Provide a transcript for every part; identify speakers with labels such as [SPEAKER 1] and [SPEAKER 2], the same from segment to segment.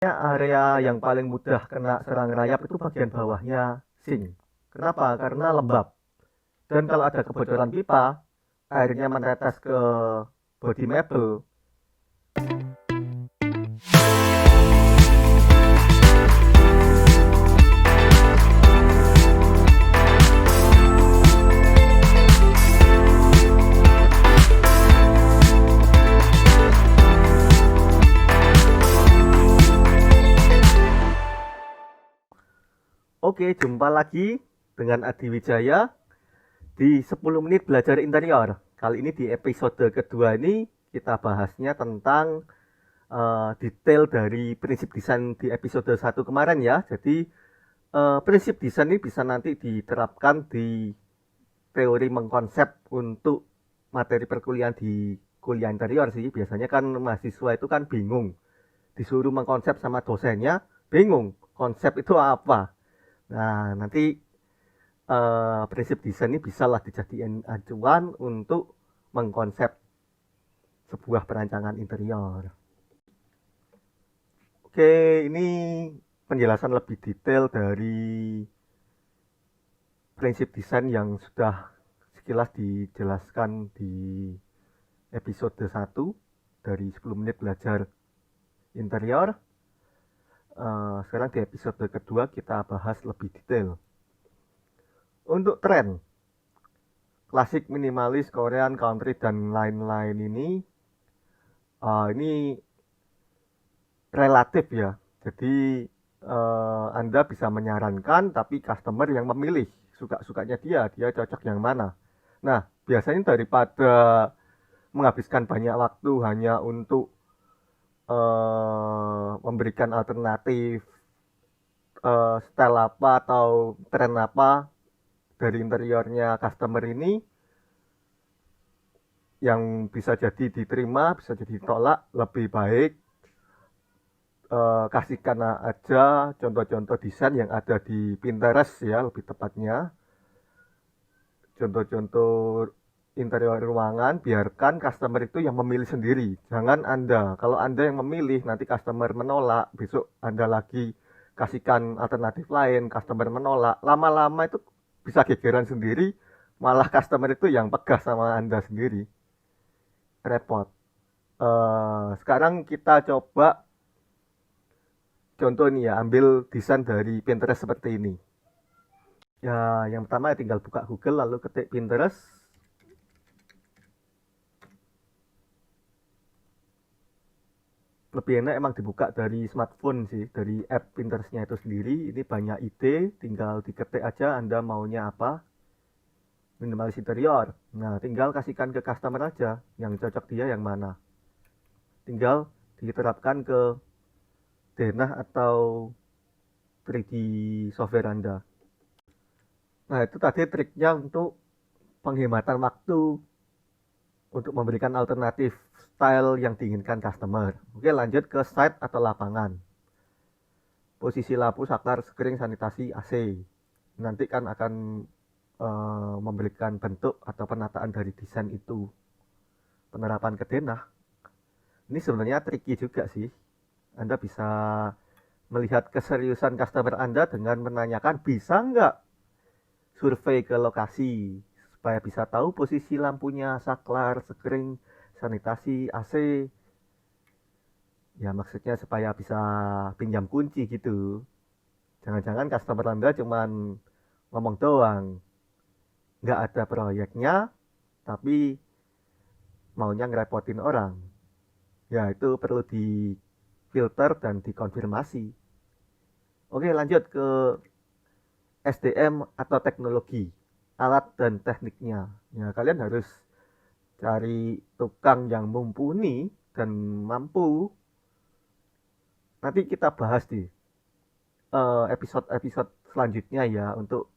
[SPEAKER 1] Area yang paling mudah kena serang rayap itu bagian bawahnya sink. Kenapa? Karena lembab. Dan kalau ada kebocoran pipa, airnya menetes ke bodi mebel. Oke, jumpa lagi dengan Adi Wijaya di 10 menit belajar interior. Kali ini di episode kedua ini kita bahasnya tentang detail dari prinsip desain di episode 1 kemarin ya. Jadi prinsip desain ini bisa nanti diterapkan di teori mengkonsep untuk materi perkuliahan di kuliah interior sih. Biasanya kan mahasiswa itu kan bingung. Disuruh mengkonsep sama dosennya, bingung. Konsep itu apa? Nah, nanti prinsip desain ini bisalah dijadikan acuan untuk mengkonsep sebuah perancangan interior. Oke, ini penjelasan lebih detail dari prinsip desain yang sudah sekilas dijelaskan di episode 1 dari 10 menit belajar interior. Sekarang di episode kedua kita bahas lebih detail. Untuk tren klasik, minimalis, Korean, country, dan lain-lain ini relatif ya. Jadi Anda bisa menyarankan, tapi customer yang memilih suka-sukanya dia cocok yang mana. Nah, biasanya daripada menghabiskan banyak waktu hanya untuk memberikan alternatif style apa atau tren apa dari interiornya customer ini yang bisa jadi diterima, bisa jadi ditolak, lebih baik kasihkan aja contoh-contoh desain yang ada di Pinterest ya, lebih tepatnya contoh-contoh interior ruangan. Biarkan customer itu yang memilih sendiri, jangan Anda. Kalau Anda yang memilih, nanti customer menolak, besok Anda lagi kasihkan alternatif lain, customer menolak, lama-lama itu bisa gegeran sendiri, malah customer itu yang pegah sama Anda sendiri, repot. Sekarang kita coba contoh nih ya, ambil desain dari Pinterest seperti ini. Ya, yang pertama tinggal buka Google lalu ketik Pinterest. Lebih enak emang dibuka dari smartphone sih, dari app Pinterestnya itu sendiri. Ini banyak ide, tinggal diketik aja Anda maunya apa. Minimalis interior. Nah, tinggal kasihkan ke customer aja, yang cocok dia yang mana. Tinggal diterapkan ke denah atau 3D software Anda. Nah, itu tadi triknya untuk penghematan waktu untuk memberikan alternatif style yang diinginkan customer. Oke, lanjut ke site atau lapangan. Posisi lampu, saklar, screen, sanitasi, AC. Nanti kan akan memberikan bentuk atau penataan dari desain itu. Penerapan ke denah. Ini sebenarnya tricky juga sih. Anda bisa melihat keseriusan customer Anda dengan menanyakan, bisa nggak survei ke lokasi supaya bisa tahu posisi lampunya, saklar, screen, sanitasi, AC. Ya maksudnya supaya bisa pinjam kunci gitu. Jangan-jangan customer Anda cuman ngomong doang, nggak ada proyeknya, tapi maunya ngerepotin orang. Ya itu perlu difilter dan dikonfirmasi. Oke, lanjut ke SDM atau teknologi, alat dan tekniknya. Ya, kalian harus cari tukang yang mumpuni dan mampu. Nanti kita bahas di episode-episode selanjutnya ya, untuk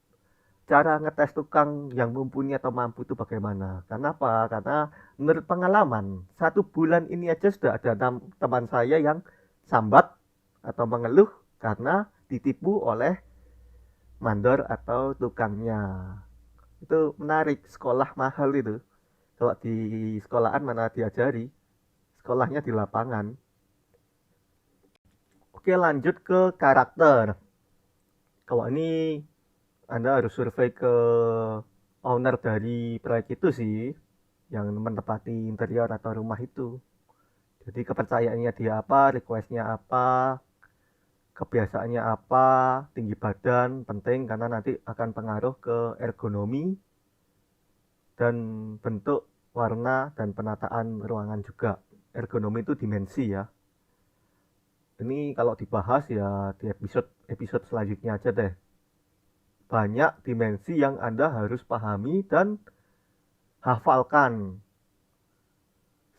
[SPEAKER 1] cara ngetes tukang yang mumpuni atau mampu itu bagaimana. Karena apa? Karena menurut pengalaman, 1 bulan ini aja sudah ada teman saya yang sambat atau mengeluh karena ditipu oleh mandor atau tukangnya. Itu menarik, sekolah mahal itu. Kalau di sekolahan mana diajari, sekolahnya di lapangan. Oke, lanjut ke karakter. Kalau ini Anda harus survei ke owner dari proyek itu sih, yang menempati interior atau rumah itu. Jadi kepercayaannya dia apa, requestnya apa, kebiasaannya apa, tinggi badan penting karena nanti akan pengaruh ke ergonomi dan bentuk, warna, dan penataan ruangan juga. Ergonomi itu dimensi ya. Ini kalau dibahas ya di episode selanjutnya aja deh. Banyak dimensi yang Anda harus pahami dan hafalkan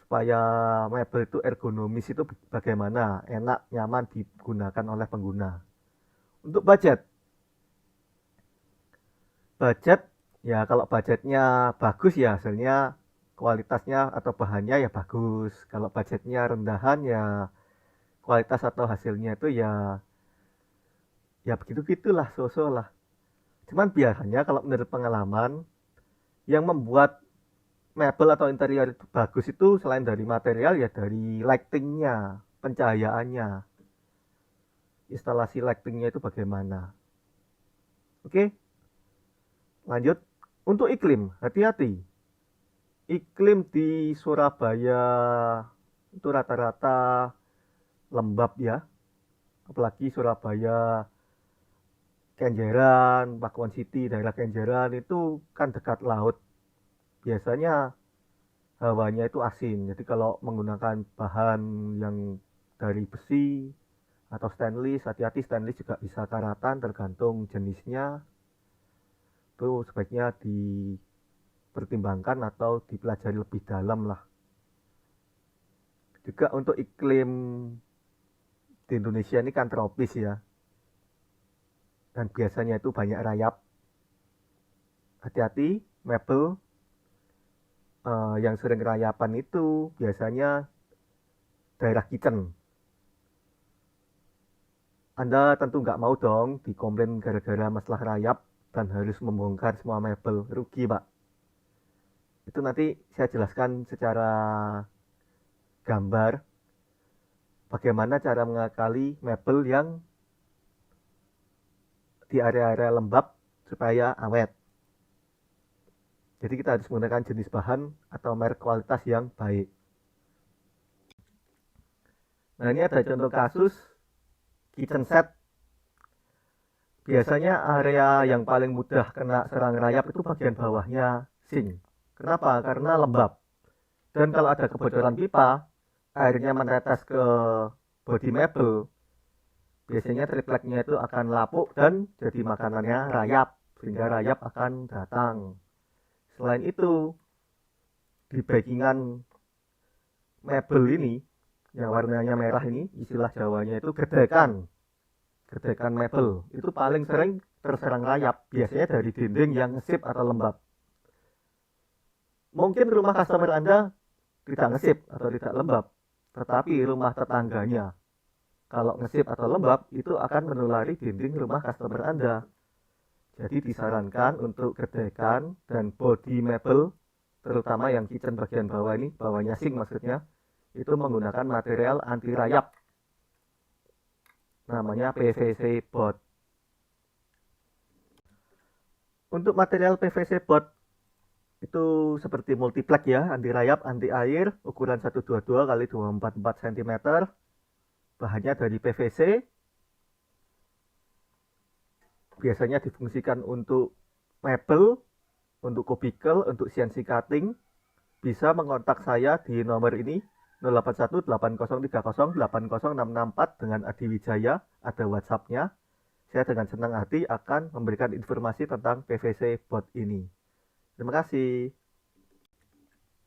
[SPEAKER 1] supaya mebel itu ergonomis itu bagaimana, enak, nyaman digunakan oleh pengguna. Untuk budget ya kalau budgetnya bagus ya hasilnya kualitasnya atau bahannya ya bagus. Kalau budgetnya rendahan ya kualitas atau hasilnya itu ya begitu-gitulah, so-so lah. Cuman biasanya kalau menurut pengalaman yang membuat mebel atau interior itu bagus itu selain dari material ya dari lightingnya, pencahayaannya, instalasi lightingnya itu bagaimana. Oke, lanjut. Untuk iklim, hati-hati. Iklim di Surabaya itu rata-rata lembab ya. Apalagi Surabaya, Kenjeran, Pakuan City, daerah Kenjeran itu kan dekat laut. Biasanya hawanya itu asin. Jadi kalau menggunakan bahan yang dari besi atau stainless, hati-hati, stainless juga bisa karatan tergantung jenisnya. Itu sebaiknya dipertimbangkan atau dipelajari lebih dalam lah. Juga untuk iklim di Indonesia ini kan tropis ya. Dan biasanya itu banyak rayap. Hati-hati, mebel yang sering rayapan itu biasanya daerah kitchen. Anda tentu nggak mau dong dikomplain gara-gara masalah rayap dan harus membongkar semua mebel. Rugi, Pak. Itu nanti saya jelaskan secara gambar bagaimana cara mengakali mebel yang di area-area lembab supaya awet. Jadi kita harus menggunakan jenis bahan atau merek kualitas yang baik. Nah, ini ada contoh kasus kitchen set. Biasanya area yang paling mudah kena serang rayap itu bagian bawahnya sink. Kenapa? Karena lembab. Dan kalau ada kebocoran pipa, airnya menetes ke bodi mebel. Biasanya tripleknya itu akan lapuk dan jadi makanannya rayap, sehingga rayap akan datang. Selain itu, di backingan mebel ini, yang warnanya merah ini, istilah Jawanya itu gedekan mebel itu paling sering terserang rayap, biasanya dari dinding yang ngesip atau lembab. Mungkin rumah customer Anda tidak ngesip atau tidak lembab, tetapi rumah tetangganya kalau ngesip atau lembab itu akan menulari dinding rumah customer Anda. Jadi disarankan untuk gedekan dan bodi mebel, terutama yang kitchen bagian bawah ini, bawahnya sink maksudnya, itu menggunakan material anti rayap. Namanya PVC board. Untuk material PVC board itu seperti multiplex ya, anti rayap, anti air, ukuran 122 x 244 cm. Bahannya dari PVC. Biasanya difungsikan untuk mebel, untuk kubikel, untuk CNC cutting. Bisa mengontak saya di nomor ini 0818030800664 dengan Adi Wijaya, ada WhatsApp-nya. Saya dengan senang hati akan memberikan informasi tentang PVC board ini. Terima kasih.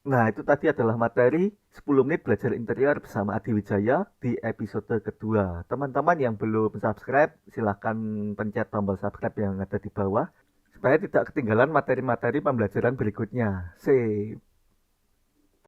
[SPEAKER 1] Nah, itu tadi adalah materi 10 menit belajar interior bersama Adi Wijaya di episode kedua. Teman-teman yang belum subscribe, silahkan pencet tombol subscribe yang ada di bawah supaya tidak ketinggalan materi-materi pembelajaran berikutnya. Sip.